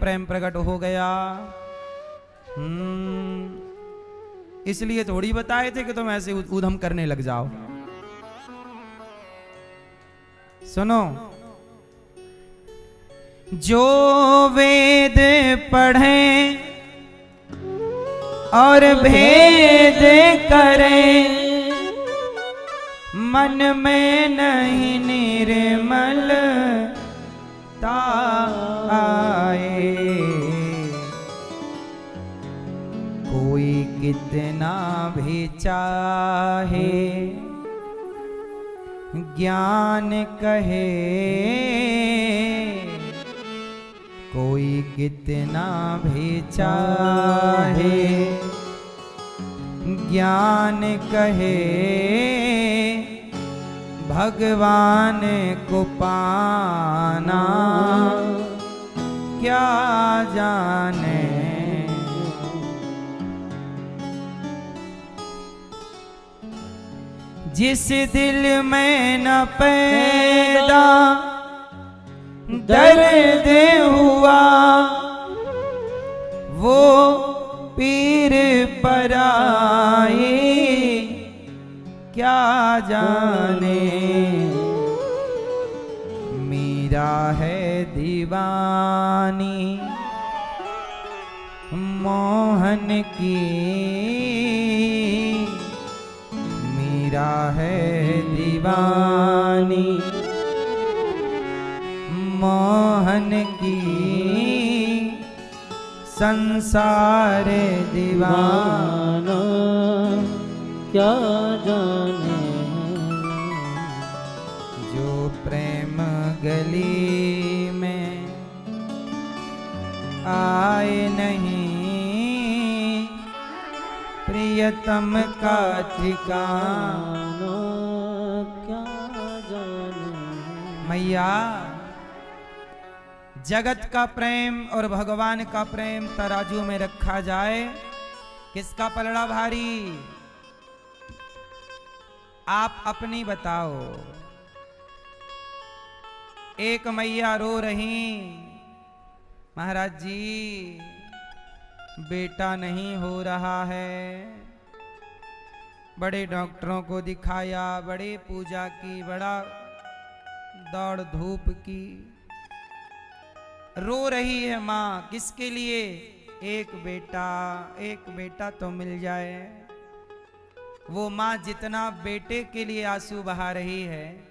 प्रेम प्रकट हो गया। इसलिए थोड़ी बताए थे कि तुम ऐसे ऊधम करने लग जाओ। सुनो, जो वेद पढ़े और भेद करें, मन में नहीं निर्मलता आए। कोई कितना भी चाहे ज्ञान कहे, कोई कितना भी चाहे ज्ञान कहे, भगवान को पाना क्या जाने। जिस दिल में न पैदा दर्द हुआ, वो पीर पराई क्या जाने। मीरा है दीवानी मोहन की, मीरा है दीवानी मोहन की, संसार दीवाना क्या जाने। जो प्रेम गली में आए नहीं, प्रियतम का ठिकाना क्या जाने। मैया, जगत का प्रेम और भगवान का प्रेम तराजू में रखा जाए, किसका पलड़ा भारी? आप अपनी बताओ। एक मैया रो रही, महाराज जी बेटा नहीं हो रहा है। बड़े डॉक्टरों को दिखाया, बड़े पूजा की, बड़ा दौड़ धूप की, रो रही है माँ। किसके लिए? एक बेटा तो मिल जाए। वो माँ जितना बेटे के लिए आंसू बहा रही है,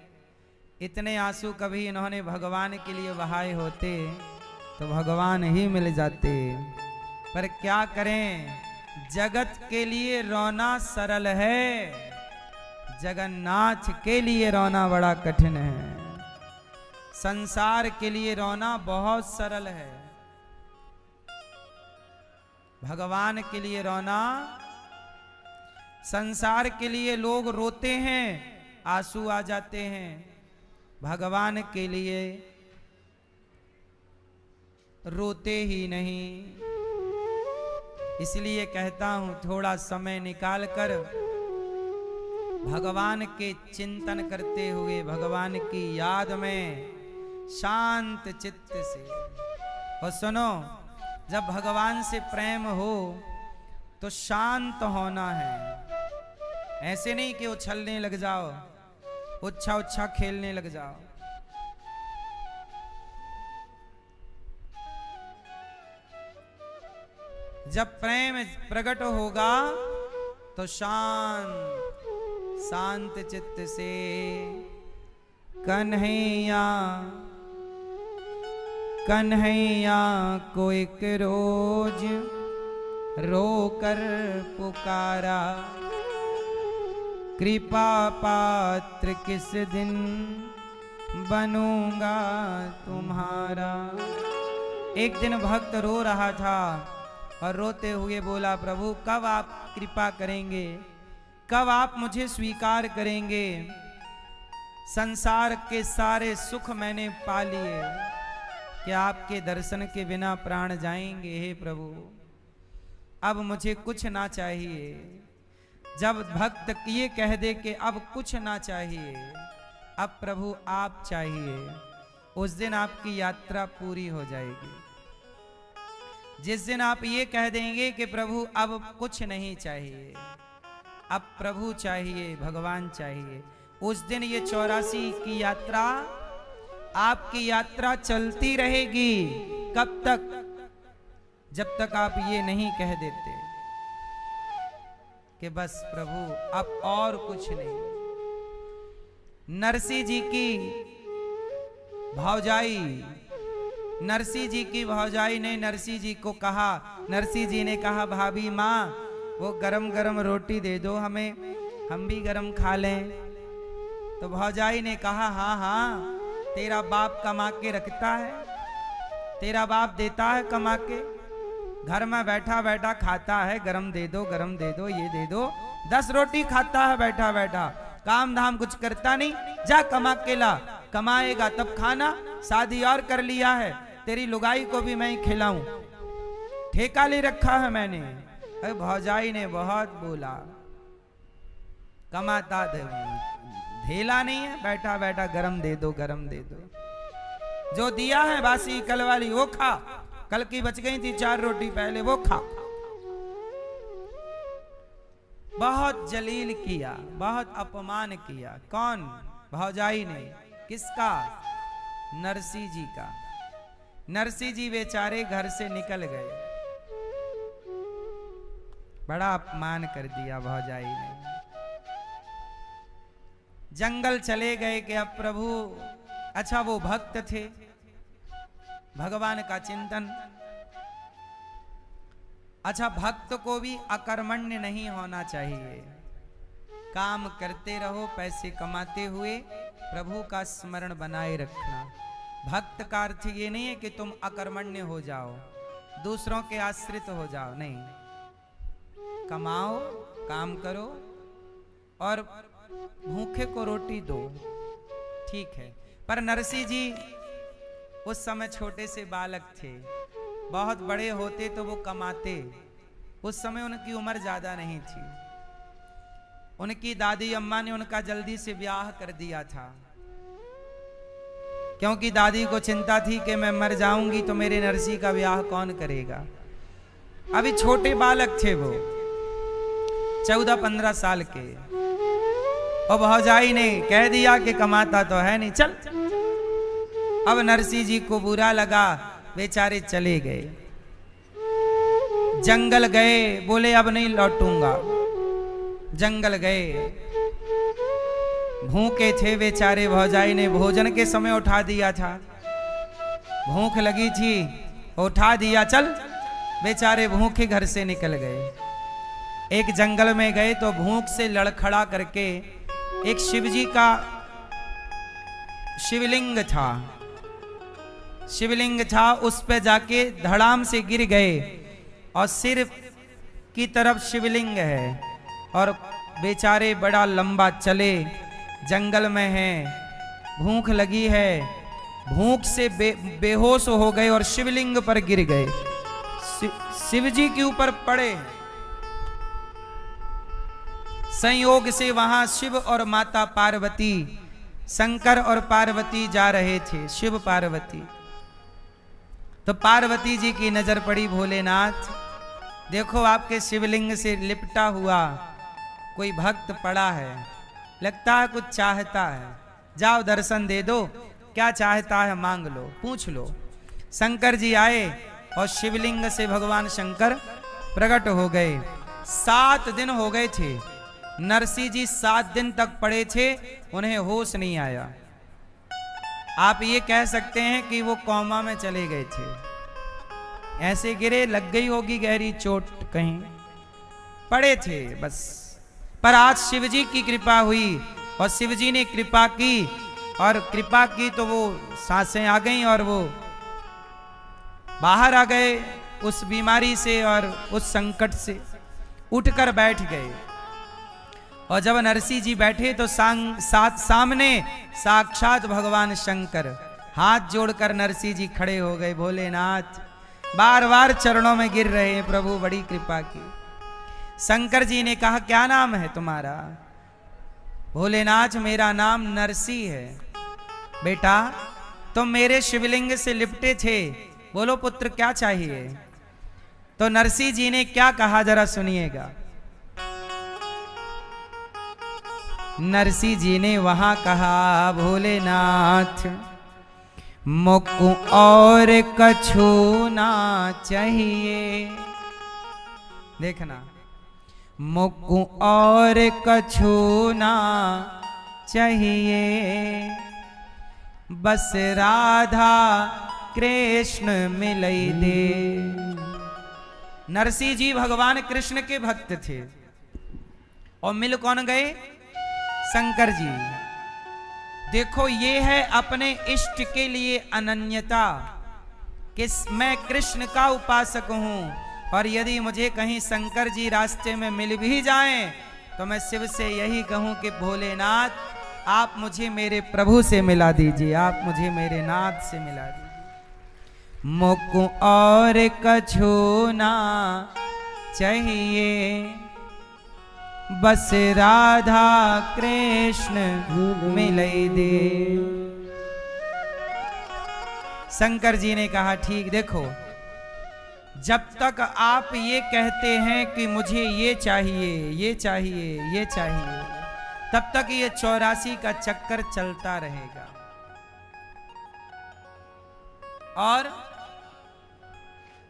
इतने आंसू कभी इन्होंने भगवान के लिए बहाए होते तो भगवान ही मिल जाते। पर क्या करें, जगत के लिए रोना सरल है, जगन्नाथ के लिए रोना बड़ा कठिन है। संसार के लिए रोना बहुत सरल है, भगवान के लिए रोना। संसार के लिए लोग रोते हैं, आंसू आ जाते हैं, भगवान के लिए रोते ही नहीं। इसलिए कहता हूं, थोड़ा समय निकालकर भगवान के चिंतन करते हुए, भगवान की याद में शांत चित्त से। और सुनो, जब भगवान से प्रेम हो तो शांत होना है। ऐसे नहीं कि उछलने लग जाओ, उच्छा उच्छा खेलने लग जाओ। जब प्रेम प्रकट होगा तो शांत चित्त से कन्हैया कन्हैया को एक रोज रोकर पुकारा, कृपा पात्र किस दिन बनूंगा तुम्हारा। एक दिन भक्त रो रहा था और रोते हुए बोला, प्रभु कब आप कृपा करेंगे, कब आप मुझे स्वीकार करेंगे। संसार के सारे सुख मैंने पा लिए, कि आपके दर्शन के बिना प्राण जाएंगे। हे प्रभु, अब मुझे कुछ ना चाहिए। जब भक्त ये कह दे कि अब कुछ ना चाहिए, अब प्रभु आप चाहिए, उस दिन आपकी यात्रा पूरी हो जाएगी। जिस दिन आप ये कह देंगे कि प्रभु अब कुछ नहीं चाहिए, अब प्रभु चाहिए, भगवान चाहिए, उस दिन ये 84 की यात्रा, आपकी यात्रा चलती रहेगी। कब तक? जब तक आप ये नहीं कह देते कि बस प्रभु अब और कुछ नहीं। नरसिंह जी की भौजाई, नरसिंह जी की भौजाई ने नरसिंह जी को कहा, नरसिंह जी ने कहा भाभी माँ वो गरम गरम रोटी दे दो हमें, हम भी गरम खा लें। तो भौजाई ने कहा हाँ हाँ, तेरा बाप कमा के रखता है, तेरा बाप देता है कमा के, घर में बैठा बैठा खाता है, गरम दे दो, गरम दे दो, ये दे दो, 10 रोटी खाता है बैठा बैठा, काम धाम कुछ करता नहीं, जा कमा के ला, कमाएगा तब खाना, शादी और कर लिया है, तेरी लुगाई को भी मैं ही खिलाऊं, ठेका ले रखा है मैंने। अरे भौजाई ने बहुत बोला, कमाता धेला नहीं है, बैठा बैठा गरम दे दो, गरम दे दो, जो दिया है बासी कल वाली वो खा, कल की बच गई थी 4 रोटी पहले वो खा। बहुत जलील किया, बहुत अपमान किया। कौन? भौजाई ने। किसका? नरसिंह जी का। नरसिंह जी बेचारे घर से निकल गए, बड़ा अपमान कर दिया भौजाई ने। जंगल चले गए कि अब प्रभु, अच्छा वो भक्त थे, भगवान का चिंतन। अच्छा भक्त को भी अकर्मण्य नहीं होना चाहिए, काम करते रहो, पैसे कमाते हुए प्रभु का स्मरण बनाए रखना। भक्त का अर्थ ये नहीं है कि तुम अकर्मण्य हो जाओ, दूसरों के आश्रित हो जाओ, नहीं। कमाओ, काम करो और भूखे को रोटी दो, ठीक है। पर नरसिंह जी उस समय छोटे से बालक थे, बहुत बड़े होते तो वो कमाते। उस समय उनकी उम्र ज्यादा नहीं थी, उनकी दादी अम्मा ने उनका जल्दी से ब्याह कर दिया था, क्योंकि दादी को चिंता थी कि मैं मर जाऊंगी तो मेरे नरसिंह का ब्याह कौन करेगा। अभी छोटे बालक थे वो, 14-15 साल के, और भौजाई ने कह दिया कि कमाता तो है नहीं, चल। अब नरसिंह जी को बुरा लगा, बेचारे चले गए, जंगल गए, बोले अब नहीं लौटूंगा। जंगल गए, भूखे थे बेचारे, भौजाई ने भोजन के समय उठा दिया था, भूख लगी थी उठा दिया, चल। बेचारे भूखे घर से निकल गए। एक जंगल में गए तो भूख से लड़खड़ा करके एक शिवजी का शिवलिंग था, शिवलिंग था, उस पे जाके धड़ाम से गिर गए, और सिर की तरफ शिवलिंग है, और बेचारे बड़ा लंबा चले, जंगल में हैं, भूख लगी है, भूख से बेहोश हो गए और शिवलिंग पर गिर गए, शिवजी के ऊपर पड़े। संयोग से वहां शिव और माता पार्वती, शंकर और पार्वती जा रहे थे, शिव पार्वती। तो पार्वती जी की नजर पड़ी, भोलेनाथ देखो आपके शिवलिंग से लिपटा हुआ कोई भक्त पड़ा है, लगता है कुछ चाहता है, जाओ दर्शन दे दो, क्या चाहता है मांग लो, पूछ लो। शंकर जी आए और शिवलिंग से भगवान शंकर प्रकट हो गए। 7 दिन हो गए थे, नरसिंह जी 7 दिन तक पड़े थे, उन्हें होश नहीं आया। आप ये कह सकते हैं कि वो कोमा में चले गए थे, ऐसे गिरे, लग गई होगी गहरी चोट, कहीं पड़े थे बस। पर आज शिवजी की कृपा हुई, और शिवजी ने कृपा की, और कृपा की तो वो सांसें आ गईं और वो बाहर आ गए उस बीमारी से और उस संकट से, उठकर बैठ गए। और जब नरसिंह जी बैठे तो सामने साक्षात भगवान शंकर हाथ जोड़कर नरसिंह जी खड़े हो गए। भोलेनाथ बार बार चरणों में गिर रहे हैं, प्रभु बड़ी कृपा की। शंकर जी ने कहा क्या नाम है तुम्हारा? भोलेनाथ मेरा नाम नरसिंह है। बेटा तुम मेरे शिवलिंग से लिपटे थे, बोलो पुत्र क्या चाहिए? तो नरसिंह जी ने क्या कहा जरा सुनिएगा। नरसिंह जी ने वहां कहा, भोलेनाथ मुझको और कछु ना चाहिए। देखना, मुझको और कछु ना चाहिए, बस राधा कृष्ण मिलई दे। नरसिंह जी भगवान कृष्ण के भक्त थे और मिल कौन गए? शंकर जी। देखो ये है अपने इष्ट के लिए अनन्यता कि मैं कृष्ण का उपासक हूं और यदि मुझे कहीं शंकर जी रास्ते में मिल भी जाएं तो मैं शिव से यही कहूं कि भोलेनाथ आप मुझे मेरे प्रभु से मिला दीजिए, आप मुझे मेरे नाथ से मिला दीजिए। मुझको और कछु ना चाहिए, बस राधा कृष्ण मिलई दे। शंकर जी ने कहा ठीक, देखो जब तक आप ये कहते हैं कि मुझे ये चाहिए, ये चाहिए, ये चाहिए, तब तक ये 84 का चक्कर चलता रहेगा। और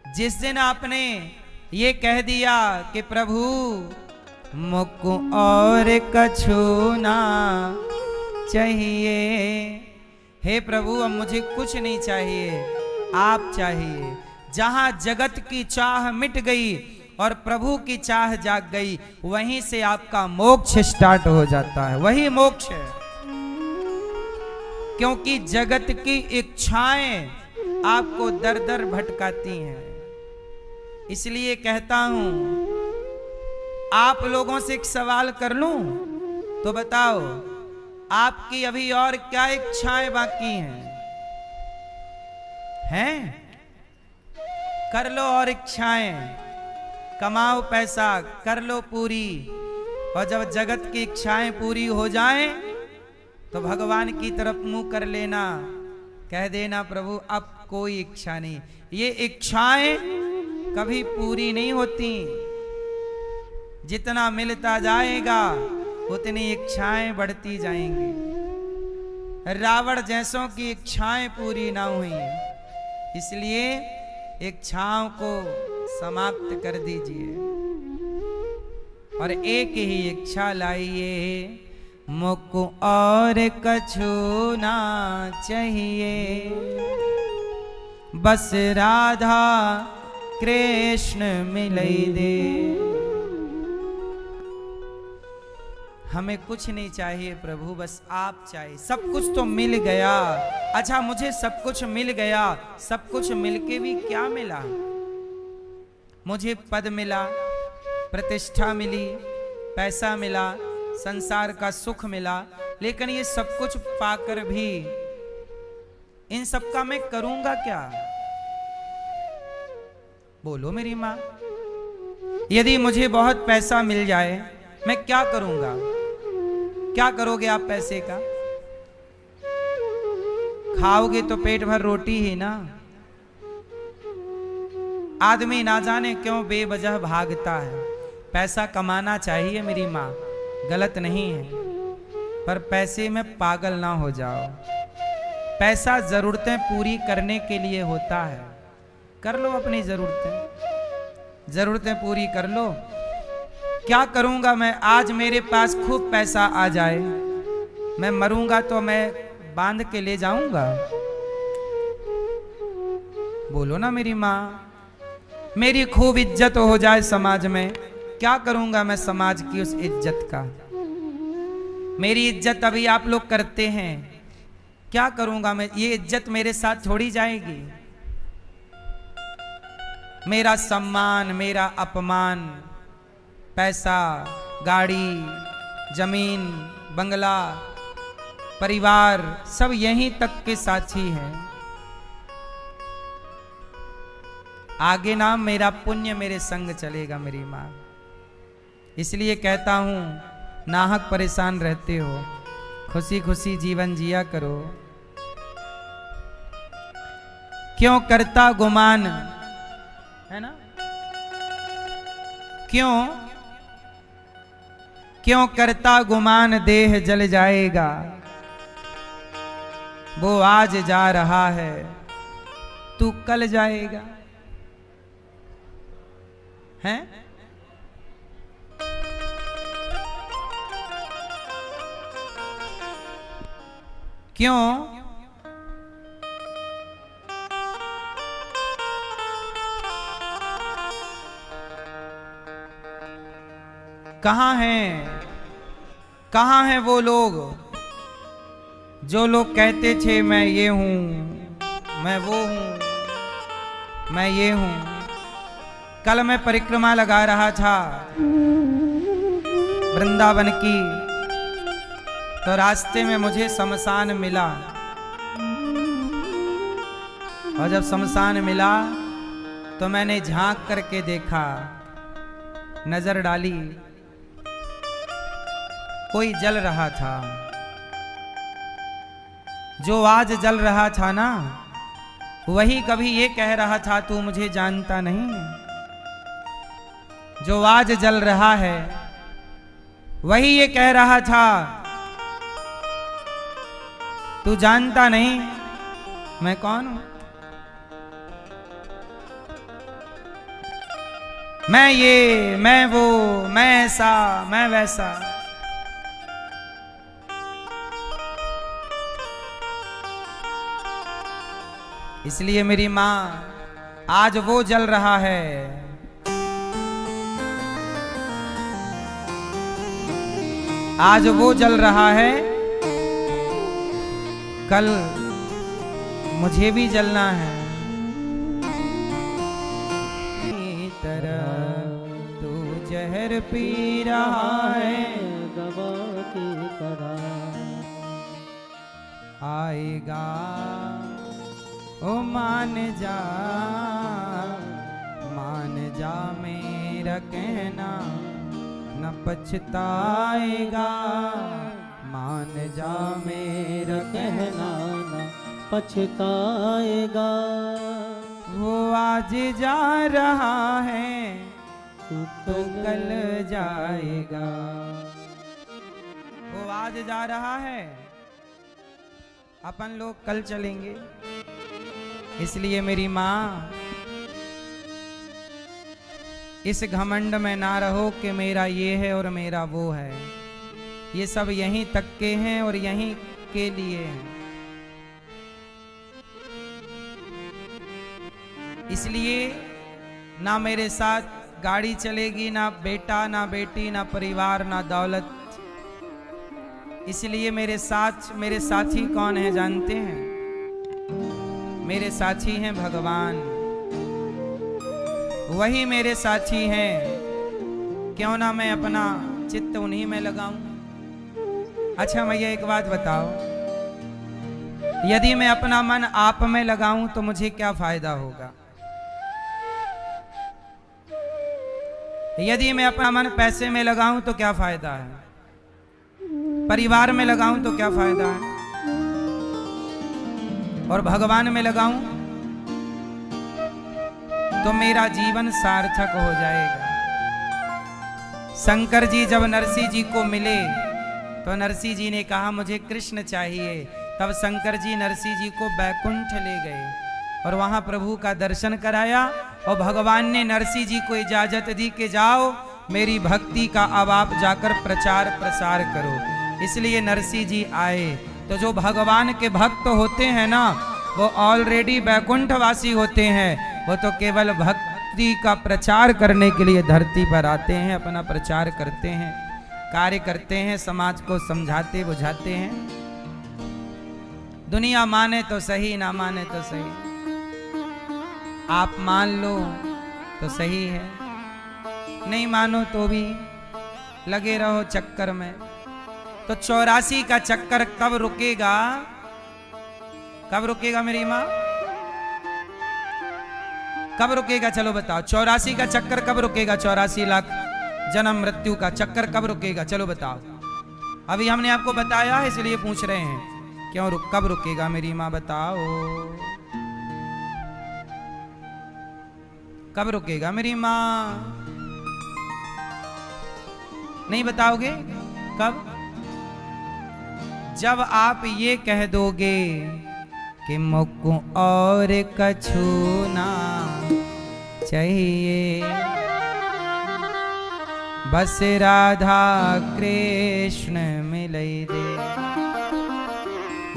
जिस दिन आपने ये कह दिया कि प्रभु मुझको और कछु ना चाहिए, हे प्रभु अब मुझे कुछ नहीं चाहिए, आप चाहिए। जहां जगत की चाह मिट गई और प्रभु की चाह जाग गई, वहीं से आपका मोक्ष स्टार्ट हो जाता है, वही मोक्ष है। क्योंकि जगत की इच्छाएं आपको दर दर भटकाती हैं। इसलिए कहता हूं, आप लोगों से एक सवाल कर लूं तो बताओ, आपकी अभी और क्या इच्छाएं बाकी हैं? हैं? कर लो और इच्छाएं, कमाओ पैसा, कर लो पूरी। और जब जगत की इच्छाएं पूरी हो जाएं तो भगवान की तरफ मुंह कर लेना, कह देना प्रभु अब कोई इच्छा नहीं। ये इच्छाएं कभी पूरी नहीं होती। जितना मिलता जाएगा उतनी इच्छाएं बढ़ती जाएंगी। रावण जैसों की इच्छाएं पूरी ना हुई, इसलिए इच्छाओं को समाप्त कर दीजिए और एक ही इच्छा लाइए, मुझको और कछु ना चाहिए, बस राधा कृष्ण मिलई दे। हमें कुछ नहीं चाहिए प्रभु, बस आप चाहिए। सब कुछ तो मिल गया। अच्छा मुझे सब कुछ मिल गया, सब कुछ मिलके भी क्या मिला? मुझे पद मिला, प्रतिष्ठा मिली, पैसा मिला, संसार का सुख मिला, लेकिन ये सब कुछ पाकर भी इन सब का मैं करूंगा क्या? बोलो मेरी मां। यदि मुझे बहुत पैसा मिल जाए मैं क्या करूंगा? क्या करोगे आप पैसे का? खाओगे तो पेट भर रोटी ही ना। आदमी ना जाने क्यों बेवजह भागता है। पैसा कमाना चाहिए मेरी माँ, गलत नहीं है, पर पैसे में पागल ना हो जाओ। पैसा जरूरतें पूरी करने के लिए होता है। कर लो अपनी जरूरतें पूरी कर लो। क्या करूंगा मैं? आज मेरे पास खूब पैसा आ जाए, मैं मरूंगा तो मैं बांध के ले जाऊंगा? बोलो ना मेरी माँ। मेरी खूब इज्जत हो जाए समाज में, क्या करूंगा मैं समाज की उस इज्जत का? मेरी इज्जत अभी आप लोग करते हैं, क्या करूंगा मैं? ये इज्जत मेरे साथ छोड़ी जाएगी। मेरा सम्मान, मेरा अपमान, पैसा, गाड़ी, जमीन, बंगला, परिवार सब यहीं तक के साथी हैं। आगे ना मेरा पुण्य मेरे संग चलेगा मेरी माँ। इसलिए कहता हूं, नाहक परेशान रहते हो, खुशी खुशी जीवन जिया करो। क्यों करता गुमान, है ना? क्यों क्यों करता गुमान देह जल जाएगा, वो आज जा रहा है तू कल जाएगा। हैं? क्यों कहाँ हैं वो लोग जो लोग कहते थे मैं ये हूं, मैं वो हूं, मैं ये हूं। कल मैं परिक्रमा लगा रहा था वृंदावन की, तो रास्ते में मुझे शमशान मिला, और जब शमशान मिला तो मैंने झांक करके देखा, नजर डाली, कोई जल रहा था। जो आज जल रहा था ना, वही कभी ये कह रहा था तू मुझे जानता नहीं। जो आज जल रहा है वही ये कह रहा था तू जानता नहीं मैं कौन हूं। मैं ये, मैं वो, मैं ऐसा, मैं वैसा। इसलिए मेरी मां आज वो जल रहा है, आज वो जल रहा है, कल मुझे भी जलना है। तरह तू जहर पी रहा है, दवा की तरह आएगा ओ मान जा मेरा कहना, न पछताएगा। मान जा मेरा कहना न पछताएगा। वो आज जा रहा है तू तो कल जाएगा। वो आज जा रहा है, अपन लोग कल चलेंगे। इसलिए मेरी माँ इस घमंड में ना रहो कि मेरा ये है और मेरा वो है। ये सब यहीं तक के हैं और यहीं के लिए हैं। इसलिए ना मेरे साथ गाड़ी चलेगी, ना बेटा, ना बेटी, ना परिवार, ना दौलत। इसलिए मेरे साथी कौन है जानते हैं? मेरे साथी हैं भगवान, वही मेरे साथी हैं। क्यों ना मैं अपना चित्त उन्हीं में लगाऊं। अच्छा भैया एक बात बताओ, यदि मैं अपना मन आप में लगाऊं तो मुझे क्या फायदा होगा? यदि मैं अपना मन पैसे में लगाऊं तो क्या फायदा है? परिवार में लगाऊं तो क्या फायदा है? और भगवान में लगाऊं तो मेरा जीवन सार्थक हो जाएगा। शंकर जी जब नरसिंह जी को मिले तो नरसिंह जी ने कहा मुझे कृष्ण चाहिए। तब शंकर जी नरसिंह जी को बैकुंठ ले गए और वहां प्रभु का दर्शन कराया, और भगवान ने नरसिंह जी को इजाजत दी कि जाओ मेरी भक्ति का अब आप जाकर प्रचार प्रसार करो। इसलिए नरसिंह जी आए। तो जो भगवान के भक्त होते हैं ना, वो ऑलरेडी बैकुंठवासी होते हैं। वो तो केवल भक्ति का प्रचार करने के लिए धरती पर आते हैं, अपना प्रचार करते हैं, कार्य करते हैं, समाज को समझाते बुझाते हैं। दुनिया माने तो सही, ना माने तो सही। आप मान लो तो सही है, नहीं मानो तो भी लगे रहो चक्कर में। तो 84 का चक्कर कब रुकेगा? कब रुकेगा मेरी माँ? कब रुकेगा? चलो बताओ, 84 का चक्कर कब रुकेगा? 84 लाख जन्म मृत्यु का चक्कर कब रुकेगा? चलो बताओ। अभी हमने आपको बताया है इसलिए पूछ रहे हैं, क्यों कब रुकेगा मेरी माँ? बताओ कब रुकेगा मेरी माँ? नहीं बताओगे? कब? जब आप ये कह दोगे कि मुझको और कछु ना चाहिए, बस राधा कृष्ण मिले दे।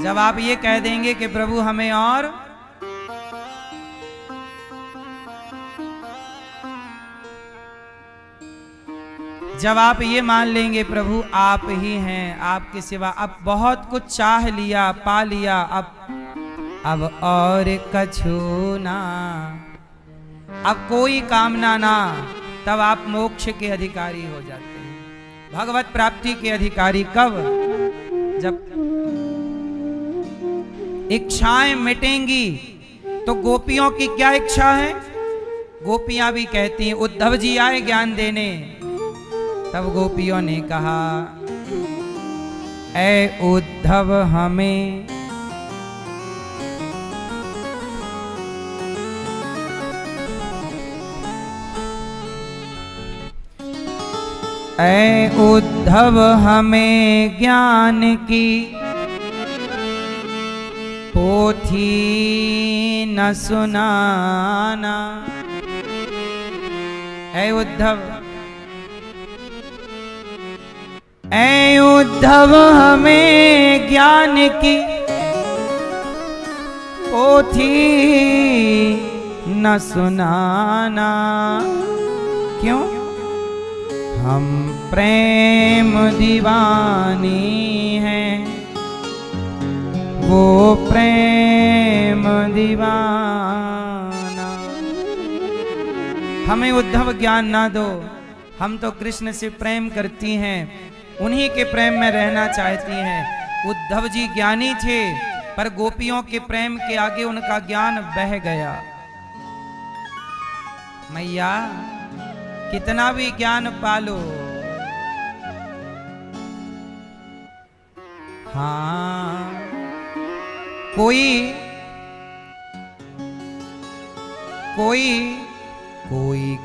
जब आप ये कह देंगे कि प्रभु हमें और जब आप ये मान लेंगे प्रभु आप ही हैं, आपके सिवा अब बहुत कुछ चाह लिया पा लिया, अब और कछु ना, अब कोई कामना ना, तब आप मोक्ष के अधिकारी हो जाते हैं, भगवत प्राप्ति के अधिकारी। कब? जब इच्छाएं मिटेंगी। तो गोपियों की क्या इच्छा है? गोपियां भी कहती हैं, उद्धव जी आए ज्ञान देने। तब गोपियों ने कहा, ऐ उद्धव हमें ऐ उद्धव हमें ज्ञान की पोथी न सुनाना। ऐ उद्धव, ऐ उद्धव हमें ज्ञान की पोथी न सुनाना। क्यों? हम प्रेम दीवानी हैं, वो प्रेम दीवाना। हमें उद्धव ज्ञान ना दो, हम तो कृष्ण से प्रेम करती हैं, उन्हीं के प्रेम में रहना चाहती हैं। उद्धव जी ज्ञानी थे, पर गोपियों के प्रेम के आगे उनका ज्ञान बह गया। मैया कितना भी ज्ञान पालो, हाँ कोई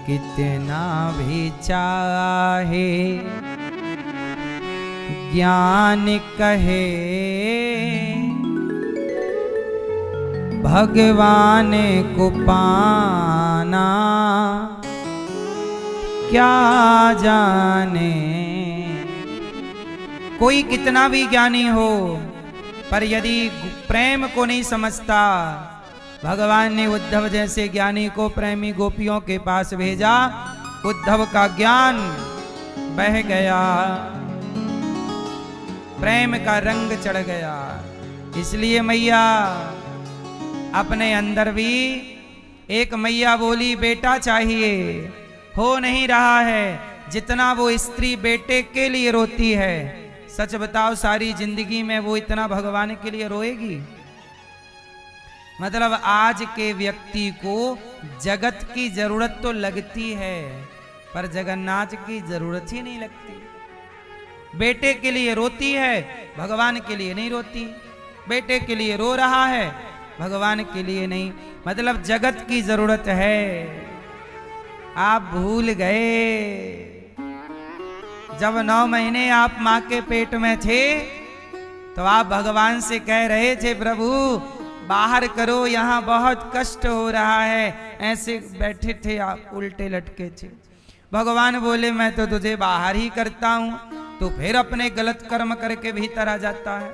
कितना भी चाहे ज्ञान कहे, भगवान को पाना क्या जाने। कोई कितना भी ज्ञानी हो, पर यदि प्रेम को नहीं समझता, भगवान ने उद्धव जैसे ज्ञानी को प्रेमी गोपियों के पास भेजा, उद्धव का ज्ञान बह गया, प्रेम का रंग चढ़ गया। इसलिए मैया अपने अंदर भी एक मैया बोली, बेटा चाहिए, हो नहीं रहा है जितना वो स्त्री बेटे के लिए रोती है। सच बताओ, सारी जिंदगी में वो इतना भगवान के लिए रोएगी? मतलब आज के व्यक्ति को जगत की जरूरत तो लगती है, पर जगन्नाथ की जरूरत ही नहीं लगती। बेटे के लिए रोती है, भगवान के लिए नहीं रोती। बेटे के लिए रो रहा है, भगवान के लिए नहीं। मतलब जगत की जरूरत है। आप भूल गए, जब 9 महीने आप मां के पेट में थे, तो आप भगवान से कह रहे थे, प्रभु बाहर करो, यहाँ बहुत कष्ट हो रहा है। ऐसे बैठे थे आप, उल्टे लटके थे। भगवान बोले, मैं तो तुझे बाहर ही करता हूं, तो फिर अपने गलत कर्म करके भीतर आ जाता है।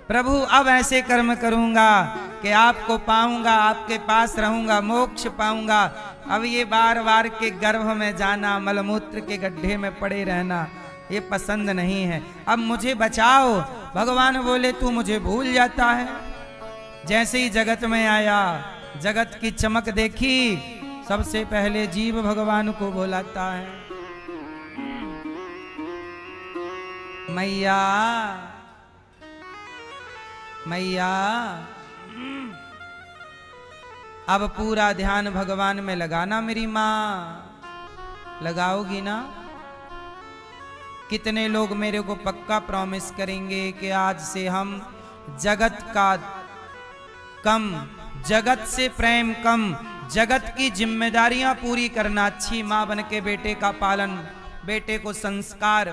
प्रभु अब ऐसे कर्म करूंगा कि आपको पाऊंगा, आपके पास रहूंगा, मोक्ष पाऊंगा। अब ये बार बार के गर्भ में जाना, मलमूत्र के गड्ढे में पड़े रहना, ये पसंद नहीं है। अब मुझे बचाओ। भगवान बोले, तू मुझे भूल जाता है। जैसे ही जगत में आया, जगत की चमक देखी, सबसे पहले जीव भगवान को बुलाता है, मैया मैया। अब पूरा ध्यान भगवान में लगाना मेरी माँ, लगाओगी ना? कितने लोग मेरे को पक्का प्रॉमिस करेंगे कि आज से हम जगत का कम, जगत से प्रेम कम, जगत की जिम्मेदारियां पूरी करना, अच्छी माँ बन के बेटे का पालन बेटे को संस्कार,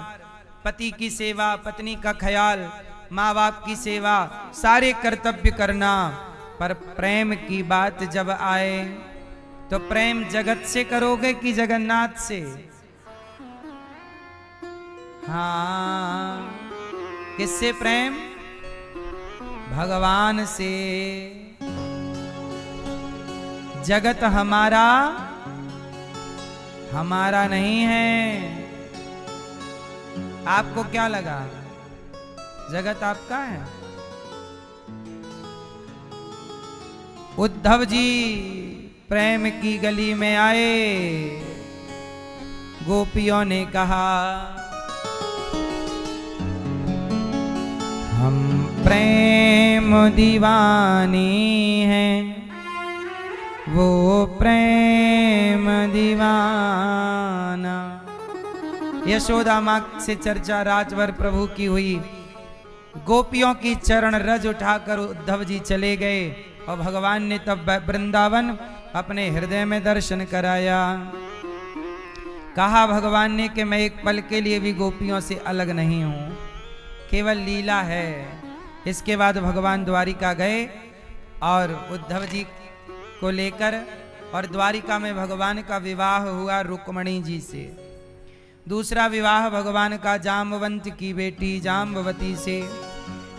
पति की सेवा, पत्नी का ख्याल, माँ बाप की सेवा, सारे कर्तव्य करना। पर प्रेम की बात जब आए तो प्रेम जगत से करोगे कि जगन्नाथ से? हाँ, किससे प्रेम? भगवान से। जगत हमारा नहीं है। आपको क्या लगा जगत आपका है? उद्धव जी प्रेम की गली में आए, गोपियों ने कहा हम प्रेम दीवानी हैं, वो प्रेम दीवाना। यशोदा माँ से चर्चा राजवर प्रभु की हुई। गोपियों की चरण रज उठाकर उद्धव जी चले गए और भगवान ने तब वृंदावन अपने हृदय में दर्शन कराया। कहा भगवान ने कि मैं एक पल के लिए भी गोपियों से अलग नहीं हूं, केवल लीला है। इसके बाद भगवान द्वारिका गए और उद्धव जी को लेकर, और द्वारिका में भगवान का विवाह हुआ रुक्मणी जी से। दूसरा विवाह भगवान का जाम्बवंत की बेटी जाम्बवती से,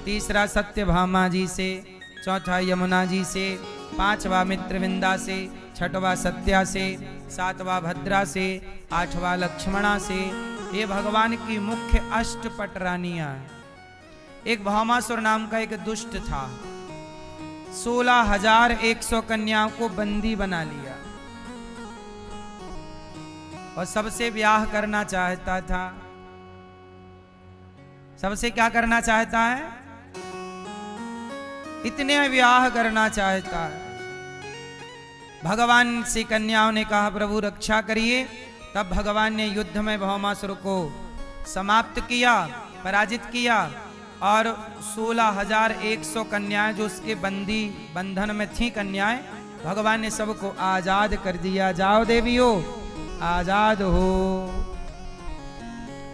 तीसरा सत्यभामा जी से, चौथा यमुना जी से, पांचवा मित्रविंदा से, छठवा सत्या से, सातवां भद्रा से, आठवां लक्ष्मणा से। ये भगवान की मुख्य अष्टपट रानियां हैं। एक भौमासुर नाम का एक दुष्ट था, 16,100 कन्याओं को बंदी बना लिया और सबसे ब्याह करना चाहता था। सबसे क्या करना चाहता है? इतने ब्याह करना चाहता है। भगवान से कन्याओं ने कहा प्रभु रक्षा करिए। तब भगवान ने युद्ध में भौमासुर को समाप्त किया, पराजित किया, और 16,100 कन्याएं जो उसके बंधन में थी कन्याएं, भगवान ने सबको आजाद कर दिया। जाओ देवियों, आजाद हो,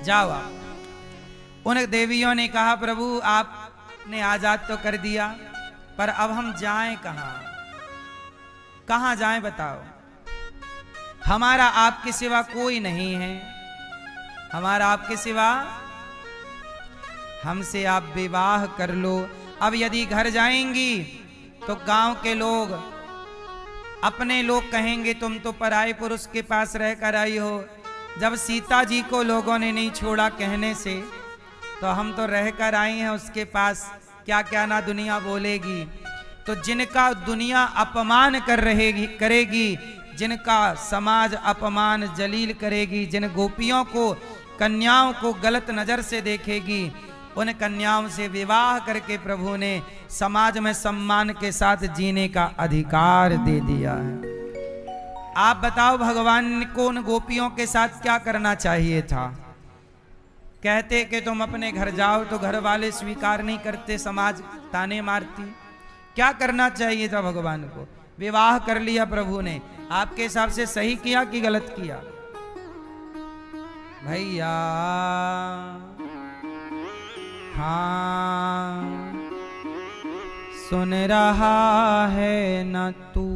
जाओ आप। उन देवियों ने कहा प्रभु आपने आजाद तो कर दिया, पर अब हम जाएं कहां? कहां जाएं बताओ? हमारा आपके सिवा कोई नहीं है, हमारा आपके सिवा, हमसे आप विवाह कर लो। अब यदि घर जाएंगी तो गांव के लोग, अपने लोग कहेंगे तुम तो पराये पुरुष के पास रहकर आई हो। जब सीता जी को लोगों ने नहीं छोड़ा कहने से, तो हम तो रहकर आई हैं उसके पास, क्या क्या ना दुनिया बोलेगी। तो जिनका दुनिया अपमान करेगी, जिनका समाज अपमान जलील करेगी, जिन गोपियों को, कन्याओं को गलत नजर से देखेगी, उन कन्याओं से विवाह करके प्रभु ने समाज में सम्मान के साथ जीने का अधिकार दे दिया है। आप बताओ भगवान को उन गोपियों के साथ क्या करना चाहिए था? कहते कि तुम अपने घर जाओ, तो घर वाले स्वीकार नहीं करते, समाज ताने मारती। क्या करना चाहिए था भगवान को? विवाह कर लिया प्रभु ने। आपके हिसाब से सही किया कि गलत किया भैया? हाँ, सुन रहा है न तू,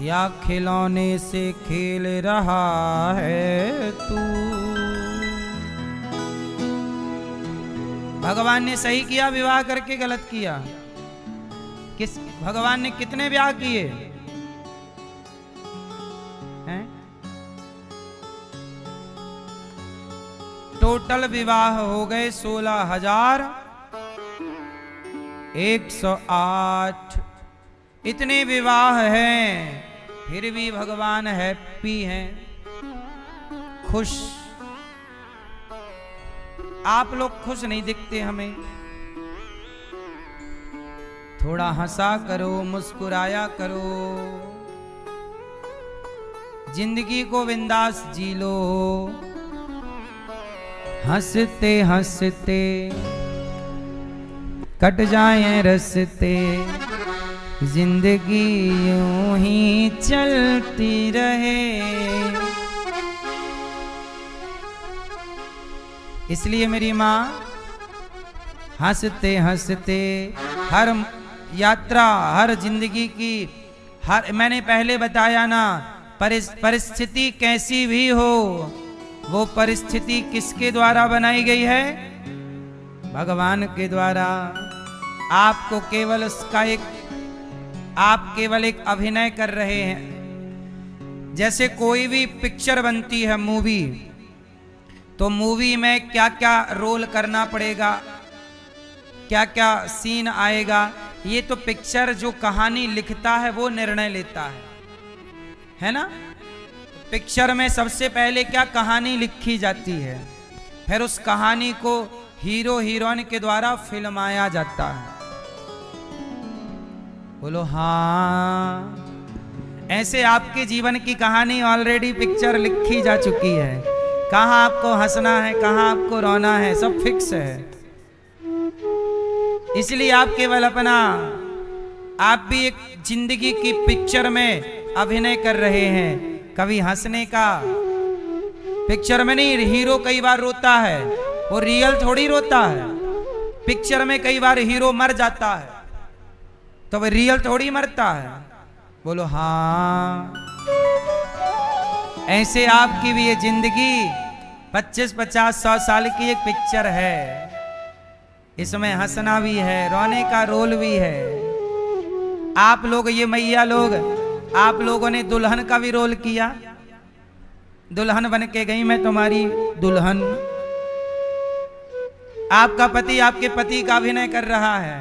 या खिलौने से खेल रहा है तू? भगवान ने सही किया विवाह करके, गलत किया? भगवान ने कितने विवाह किए हैं? टोटल विवाह हो गए 16,108। इतने विवाह हैं, फिर भी भगवान हैप्पी हैं, खुश। आप लोग खुश नहीं दिखते हमें। थोड़ा हंसा करो, मुस्कुराया करो, जिंदगी को बिंदास जी लो। हंसते हंसते कट जाएं रस्ते, जिंदगी यूं ही चलती रहे। इसलिए मेरी माँ हंसते हंसते हर यात्रा, हर जिंदगी की हर, मैंने पहले बताया ना, परिस्थिति कैसी भी हो, वो परिस्थिति किसके द्वारा बनाई गई है? भगवान के द्वारा। आपको केवल उसका आप केवल एक अभिनय कर रहे हैं। जैसे कोई भी पिक्चर बनती है, मूवी, तो मूवी में क्या क्या रोल करना पड़ेगा, क्या क्या सीन आएगा, ये तो पिक्चर जो कहानी लिखता है वो निर्णय लेता है ना। पिक्चर में सबसे पहले क्या कहानी लिखी जाती है, फिर उस कहानी को हीरो हीरोइन के द्वारा फिल्माया जाता है। बोलो हाँ। ऐसे आपके जीवन की कहानी ऑलरेडी पिक्चर लिखी जा चुकी है। कहाँ आपको हंसना है, कहाँ आपको रोना है, सब फिक्स है। इसलिए आप केवल अपना, आप भी एक जिंदगी की पिक्चर में अभिनय कर रहे हैं। कभी हंसने का, पिक्चर में नहीं, हीरो कई बार रोता है, वो रियल थोड़ी रोता है। पिक्चर में कई बार हीरो मर जाता है, तो वो रियल थोड़ी मरता है। बोलो हाँ। ऐसे आपकी भी ये जिंदगी 25, 50, 100 साल की एक पिक्चर है। इसमें हंसना भी है, रोने का रोल भी है। आप लोग, ये मैया लोग, आप लोगों ने दुल्हन का भी रोल किया। दुल्हन बन के गई, मैं तुम्हारी दुल्हन। आपका पति आपके पति का अभिनय कर रहा है,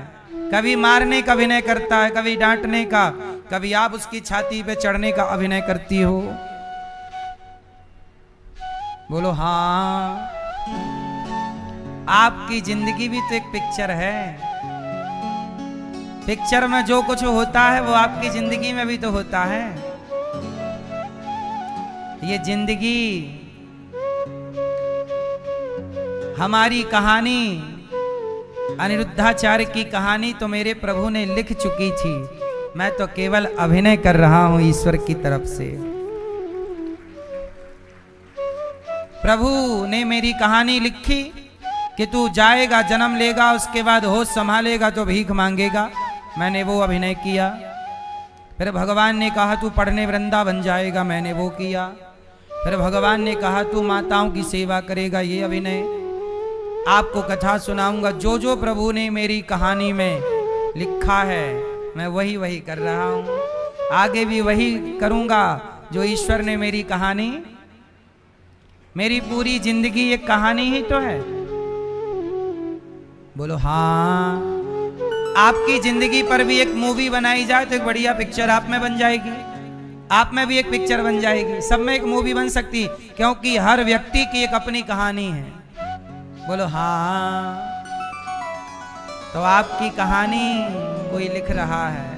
कभी मारने का अभिनय करता है, कभी डांटने का, कभी आप उसकी छाती पे चढ़ने का अभिनय करती हो। बोलो हाँ। आपकी जिंदगी भी तो एक पिक्चर है। पिक्चर में जो कुछ होता है वो आपकी जिंदगी में भी तो होता है। ये जिंदगी, हमारी कहानी, अनिरुद्धाचार्य की कहानी तो मेरे प्रभु ने लिख चुकी थी। मैं तो केवल अभिनय कर रहा हूं ईश्वर की तरफ से। प्रभु ने मेरी कहानी लिखी कि तू जाएगा, जन्म लेगा, उसके बाद होश संभालेगा तो भीख मांगेगा। मैंने वो अभिनय किया। फिर भगवान ने कहा तू पढ़ने वृंदावन जाएगा, मैंने वो किया। फिर भगवान ने कहा तू माताओं की सेवा करेगा, ये अभिनय। आपको कथा सुनाऊंगा। जो जो प्रभु ने मेरी कहानी में लिखा है मैं वही वही कर रहा हूं। आगे भी वही करूंगा जो ईश्वर ने मेरी कहानी, मेरी पूरी जिंदगी एक कहानी ही तो है। बोलो हाँ। आपकी जिंदगी पर भी एक मूवी बनाई जाए तो एक बढ़िया पिक्चर आप में बन जाएगी, आप में भी एक पिक्चर बन जाएगी, सब में एक मूवी बन सकती, क्योंकि हर व्यक्ति की एक अपनी कहानी है। बोलो हाँ। तो आपकी कहानी कोई लिख रहा है,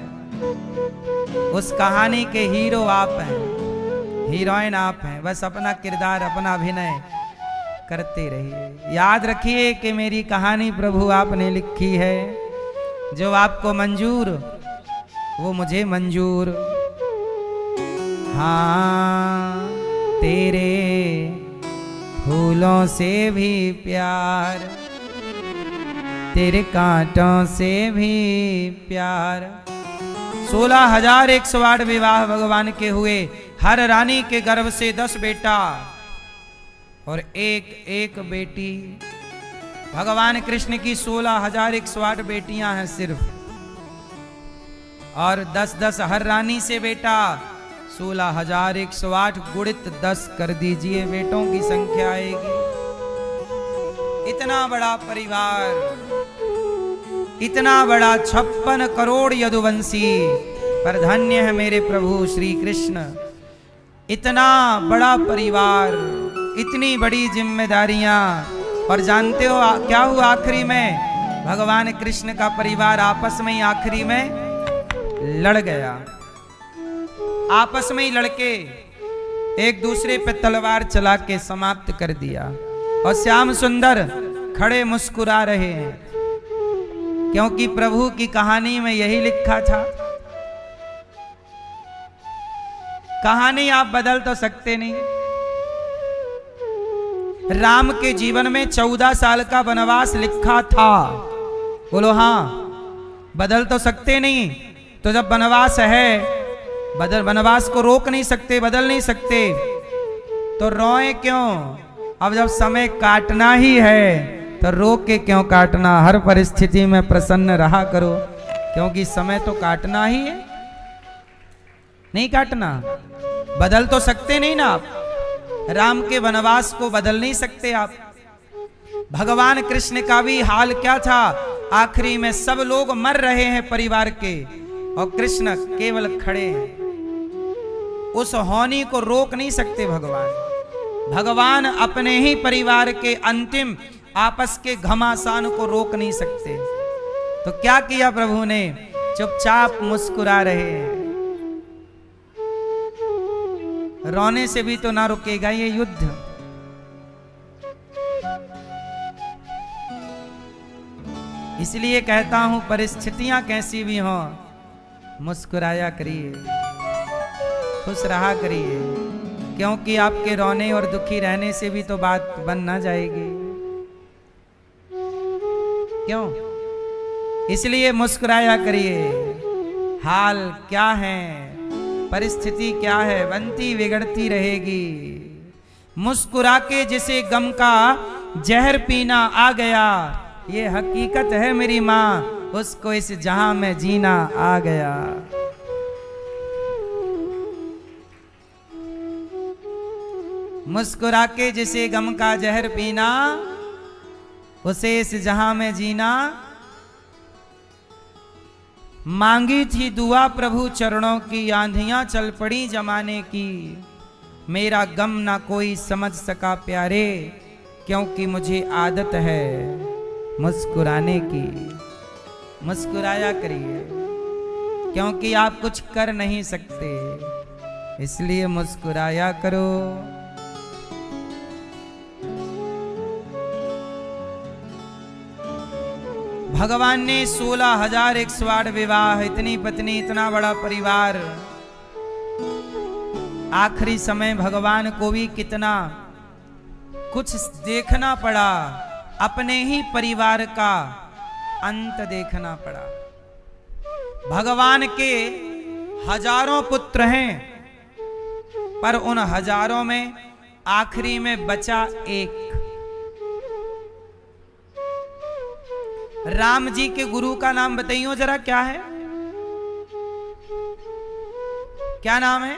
उस कहानी के हीरो आप हैं, हीरोइन आप हैं। बस अपना किरदार, अपना अभिनय करते रहिए। याद रखिए कि मेरी कहानी प्रभु आपने लिखी है। जो आपको मंजूर वो मुझे मंजूर। हाँ, तेरे फूलों से भी प्यार, तेरे कांटों से भी प्यार। 16,108 विवाह भगवान के हुए। हर रानी के गर्भ से 10 बेटा और एक एक बेटी। भगवान कृष्ण की 16,108 बेटियां हैं सिर्फ, और 10-10 हर रानी से बेटा। 16,108 गुणित 10 कर दीजिए, बेटों की संख्या आएगी। इतना बड़ा परिवार, इतना बड़ा 56 करोड़ यदुवंशी। पर धन्य है मेरे प्रभु श्री कृष्ण। इतना बड़ा परिवार, इतनी बड़ी जिम्मेदारियां। और जानते हो क्या हुआ आखिरी में? भगवान कृष्ण का परिवार आपस में ही आखिरी में लड़ गया। आपस में ही लड़के एक दूसरे पे तलवार चला के समाप्त कर दिया। और श्याम सुंदर खड़े मुस्कुरा रहे हैं, क्योंकि प्रभु की कहानी में यही लिखा था कहानी आप बदल तो सकते नहीं। राम के जीवन में 14 साल का वनवास लिखा था, बोलो हाँ। बदल तो सकते नहीं, तो जब वनवास है, वनवास को रोक नहीं सकते, बदल नहीं सकते, तो रोए क्यों? अब जब समय काटना ही है तो रोक के क्यों काटना? हर परिस्थिति में प्रसन्न रहा करो, क्योंकि समय तो काटना ही है, नहीं काटना। बदल तो सकते नहीं ना आप, राम के वनवास को बदल नहीं सकते आप। भगवान कृष्ण का भी हाल क्या था? आखिरी में सब लोग मर रहे हैं परिवार के, और कृष्ण केवल खड़े हैं। उस होनी को रोक नहीं सकते भगवान। भगवान अपने ही परिवार के अंतिम आपस के घमासान को रोक नहीं सकते। तो क्या किया प्रभु ने? चुपचाप मुस्कुरा रहे हैं। रोने से भी तो ना रुकेगा ये युद्ध। इसलिए कहता हूं, परिस्थितियां कैसी भी हों, मुस्कुराया करिए, खुश रहा करिए, क्योंकि आपके रोने और दुखी रहने से भी तो बात बन ना जाएगी। क्यों? इसलिए मुस्कुराया करिए। हाल क्या है, परिस्थिति क्या है, बनती बिगड़ती रहेगी। मुस्कुरा के जिसे गम का जहर पीना आ गया, ये हकीकत है मेरी माँ, उसको इस जहां में जीना आ गया। मुस्कुरा के जिसे गम का जहर पीना, उसे इस जहां में जीना। मांगी थी दुआ प्रभु चरणों की, आंधियां चल पड़ी जमाने की। मेरा गम ना कोई समझ सका प्यारे, क्योंकि मुझे आदत है मुस्कुराने की। मुस्कुराया करिए, क्योंकि आप कुछ कर नहीं सकते, इसलिए मुस्कुराया करो। भगवान ने 16,108 विवाह, इतनी पत्नी, इतना बड़ा परिवार। आखिरी समय भगवान को भी कितना कुछ देखना पड़ा, अपने ही परिवार का अंत देखना पड़ा। भगवान के हजारों पुत्र हैं, पर उन हजारों में आखिरी में बचा एक। राम जी के गुरु का नाम बताइयो जरा, क्या है? क्या नाम है?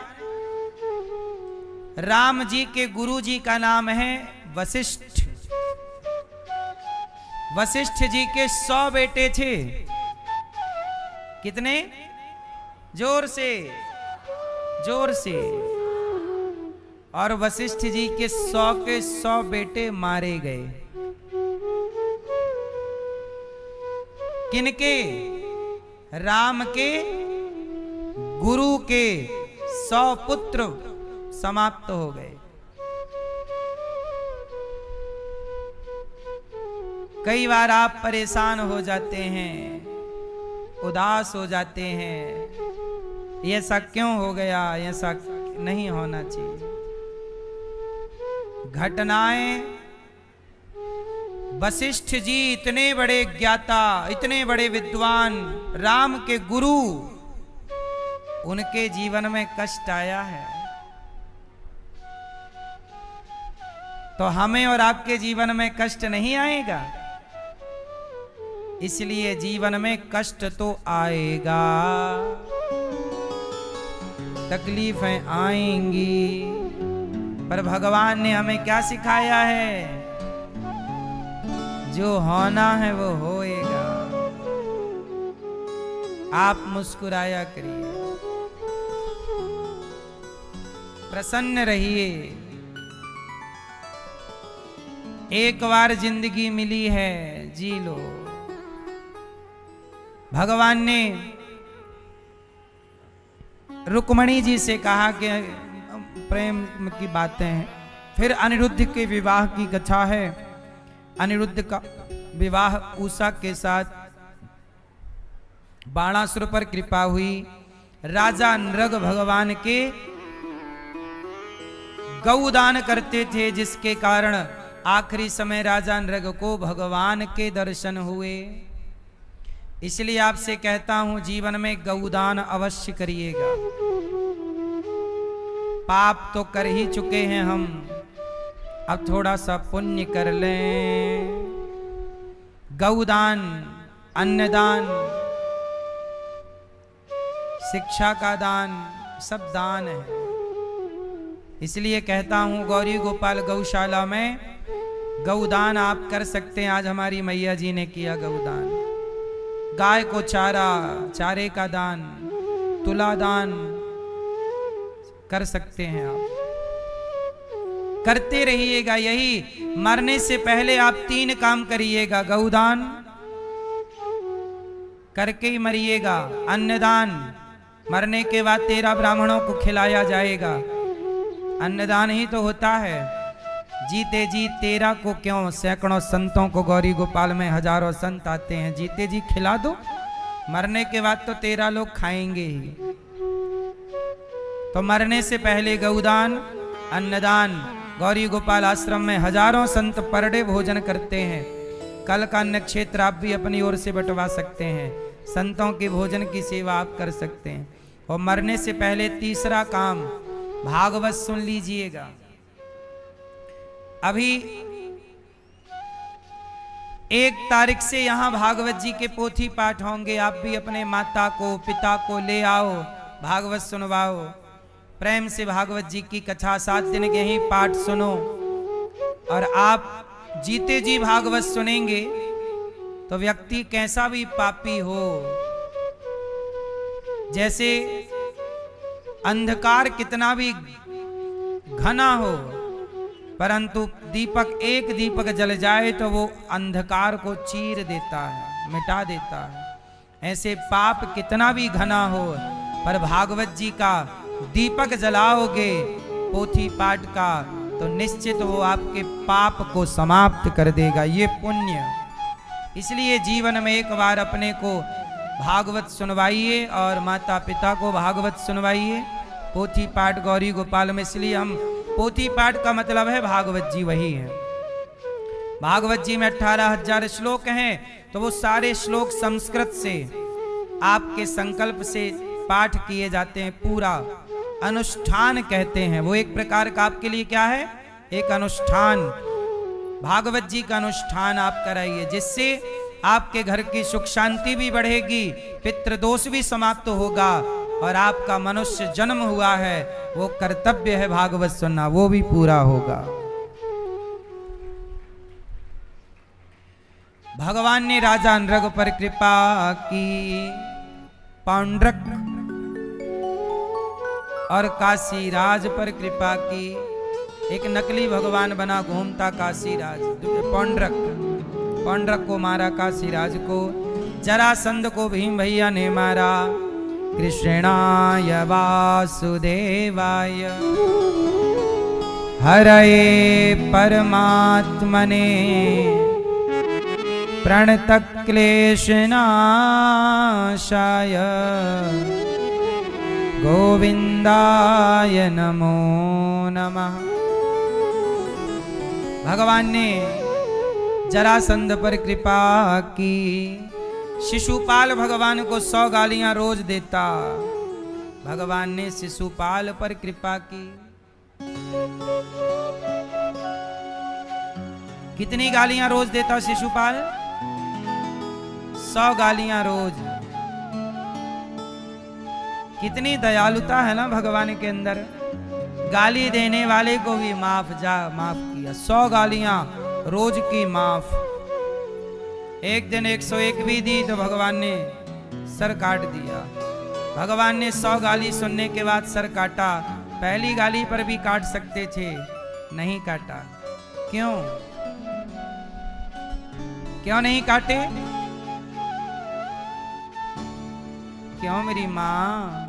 राम जी के गुरु जी का नाम है वशिष्ठ। वशिष्ठ जी के 100 बेटे थे। कितने? जोर से, जोर से। और वशिष्ठ जी के 100 के 100 बेटे मारे गए। किनके? राम के गुरु के 100 पुत्र समाप्त हो गए। कई बार आप परेशान हो जाते हैं, उदास हो जाते हैं, ये ऐसा क्यों हो गया, ऐसा नहीं होना चाहिए। घटनाएं, वशिष्ठ जी इतने बड़े ज्ञाता, इतने बड़े विद्वान, राम के गुरु, उनके जीवन में कष्ट आया है, तो हमें और आपके जीवन में कष्ट नहीं आएगा? इसलिए जीवन में कष्ट तो आएगा, तकलीफें आएंगी, पर भगवान ने हमें क्या सिखाया है? जो होना है वो होएगा। आप मुस्कुराया करिए, प्रसन्न रहिए। एक बार जिंदगी मिली है, जी लो। भगवान ने रुक्मणी जी से कहा कि प्रेम की बातें हैं। फिर अनिरुद्ध के विवाह की कथा है। अनिरुद्ध का विवाह उषा के साथ, बाणासुर पर कृपा हुई। राजा नृग भगवान के गौदान करते थे, जिसके कारण आखिरी समय राजा नृग को भगवान के दर्शन हुए। इसलिए आपसे कहता हूं, जीवन में गौदान अवश्य करिएगा। पाप तो कर ही चुके हैं हम, अब थोड़ा सा पुण्य कर लें। गौदान, अन्नदान, शिक्षा का दान, सब दान है। इसलिए कहता हूं, गौरी गोपाल गौशाला में गौदान आप कर सकते हैं। आज हमारी मैया जी ने किया गौदान। गाय को चारा, चारे का दान, तुला दान कर सकते हैं आप। करते रहिएगा। यही मरने से पहले आप 3 काम करिएगा। गौदान करके ही मरिएगा। अन्नदान, मरने के बाद 13 ब्राह्मणों को खिलाया जाएगा। अन्नदान ही तो होता है। जीते जी 13 को क्यों, सैकड़ों संतों को गौरी गोपाल में हजारों संत आते हैं। जीते जी खिला दो, मरने के बाद तो 13 लोग खाएंगे ही। तो मरने से पहले गौदान, अन्नदान। गौरी गोपाल आश्रम में हजारों संत पर डे भोजन करते हैं। कल का अन्न क्षेत्र आप भी अपनी ओर से बंटवा सकते हैं। संतों के भोजन की सेवा आप कर सकते हैं। और मरने से पहले तीसरा काम, भागवत सुन लीजिएगा। अभी 1 तारीख से यहां भागवत जी के पोथी पाठ होंगे। आप भी अपने माता को, पिता को ले आओ, भागवत सुनवाओ। प्रेम से भागवत जी की कथा 7 दिन के ही पाठ सुनो। और आप जीते जी भागवत सुनेंगे तो व्यक्ति कैसा भी पापी हो, जैसे अंधकार कितना भी घना हो, परंतु एक दीपक जल जाए तो वो अंधकार को चीर देता है, मिटा देता है। ऐसे पाप कितना भी घना हो, पर भागवत जी का दीपक जलाओगे पोथी पाठ का, तो निश्चित वो आपके पाप को समाप्त कर देगा। ये पुण्य। इसलिए जीवन में एक बार अपने को भागवत सुनवाइए और माता पिता को भागवत सुनवाइए। पोथी पाठ गौरी गोपाल में, इसलिए हम पोथी पाठ का मतलब है भागवत जी वही है। भागवत जी में 18,000 श्लोक हैं, तो वो सारे श्लोक संस्कृत से आपके संकल्प से पाठ किए जाते हैं। पूरा अनुष्ठान कहते हैं। वो एक प्रकार का आपके लिए क्या है, एक अनुष्ठान। भागवत जी का अनुष्ठान आप कराइए, जिससे आपके घर की सुख शांति भी बढ़ेगी, पितृदोष भी समाप्त होगा, और आपका मनुष्य जन्म हुआ है, वो कर्तव्य है भागवत सुनना, वो भी पूरा होगा। भगवान ने राजा नृग पर कृपा की। पौंड्रक और काशीराज पर कृपा की। एक नकली भगवान बना घूमता काशीराज। पौंड्रक को मारा काशीराज को। जरासंध को भीम भैया ने मारा। कृष्णाय वासुदेवाय हरये परमात्मने प्रणतक्लेशनाशाय गोविंदाय नमो नमः। भगवान ने जरासंध पर कृपा की। शिशुपाल भगवान को 100 गालियां रोज देता। भगवान ने शिशुपाल पर कृपा की। कितनी गालियां रोज देता शिशुपाल? 100 गालियां रोज। कितनी दयालुता है ना भगवान के अंदर। गाली देने वाले को भी माफ किया। 100 गालियां रोज की माफ। एक दिन 101 भी दी तो भगवान ने सर काट दिया। भगवान ने 100 गाली सुनने के बाद सर काटा। पहली गाली पर भी काट सकते थे, नहीं काटा। क्यों नहीं काटे? क्यों मेरी मां?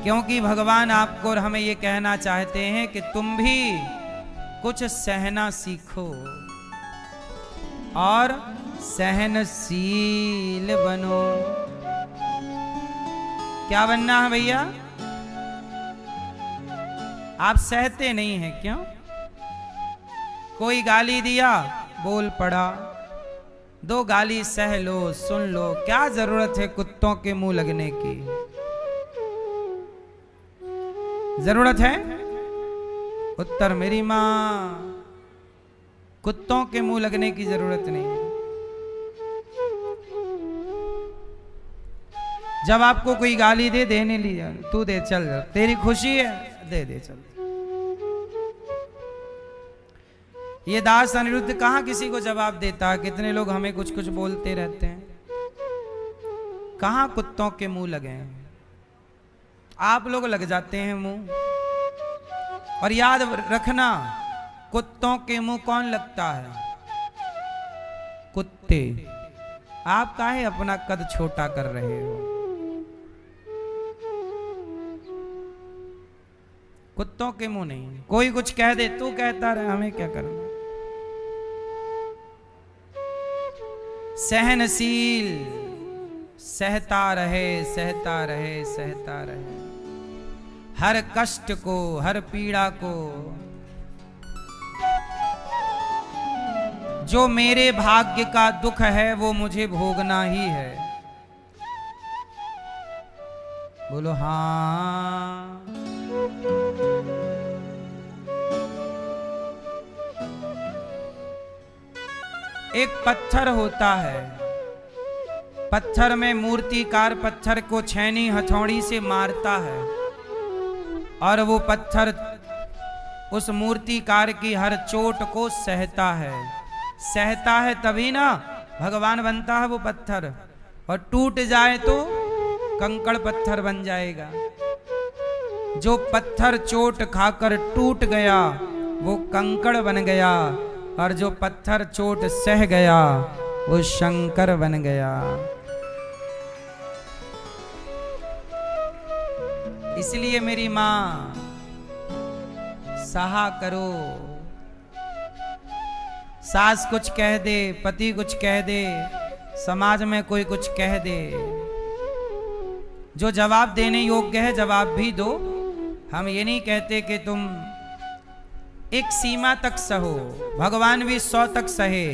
क्योंकि भगवान आपको और हमें ये कहना चाहते हैं कि तुम भी कुछ सहना सीखो और सहनशील बनो। क्या बनना है भैया? आप सहते नहीं हैं क्यों? कोई गाली दिया, बोल पड़ा, 2 गाली सह लो, सुन लो, क्या जरूरत है कुत्तों के मुंह लगने की? जरूरत है? उत्तर मेरी मां, कुत्तों के मुंह लगने की जरूरत नहीं है। जब आपको कोई गाली दे, देने लिया, तू दे, चल, तेरी खुशी है, दे दे, चल। ये दास अनिरुद्ध कहां किसी को जवाब देता? कितने लोग हमें कुछ कुछ बोलते रहते हैं, कहां कुत्तों के मुंह लगे हैं? आप लोग लग जाते हैं मुंह। और याद रखना, कुत्तों के मुंह कौन लगता है? कुत्ते। आप काहे अपना कद छोटा कर रहे हो? कुत्तों के मुंह नहीं। कोई कुछ कह दे, तू कहता रहे, हमें क्या करना? सहनशील, सहता रहे, सहता रहे, सहता रहे, हर कष्ट को, हर पीड़ा को। जो मेरे भाग्य का दुख है वो मुझे भोगना ही है। बोलो हाँ। एक पत्थर होता है, पत्थर में मूर्तिकार पत्थर को छैनी हथौड़ी से मारता है और वो पत्थर उस मूर्तिकार की हर चोट को सहता है। सहता है तभी ना भगवान बनता है वो पत्थर, और टूट जाए तो कंकड़ पत्थर बन जाएगा। जो पत्थर चोट खाकर टूट गया वो कंकड़ बन गया, और जो पत्थर चोट सह गया वो शंकर बन गया। इसलिए मेरी मां, सहा करो। सास कुछ कह दे, पति कुछ कह दे, समाज में कोई कुछ कह दे, जो जवाब देने योग्य है जवाब भी दो। हम ये नहीं कहते कि तुम एक सीमा तक सहो, भगवान भी 100 तक सहे।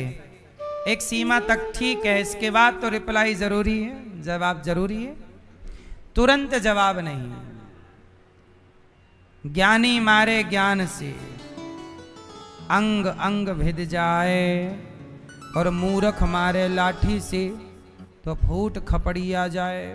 एक सीमा तक ठीक है, इसके बाद तो रिप्लाई जरूरी है, जवाब जरूरी है, तुरंत जवाब नहीं। ज्ञानी मारे ज्ञान से अंग अंग भिद जाए, और मूर्ख मारे लाठी से तो फूट खपड़िया जाए।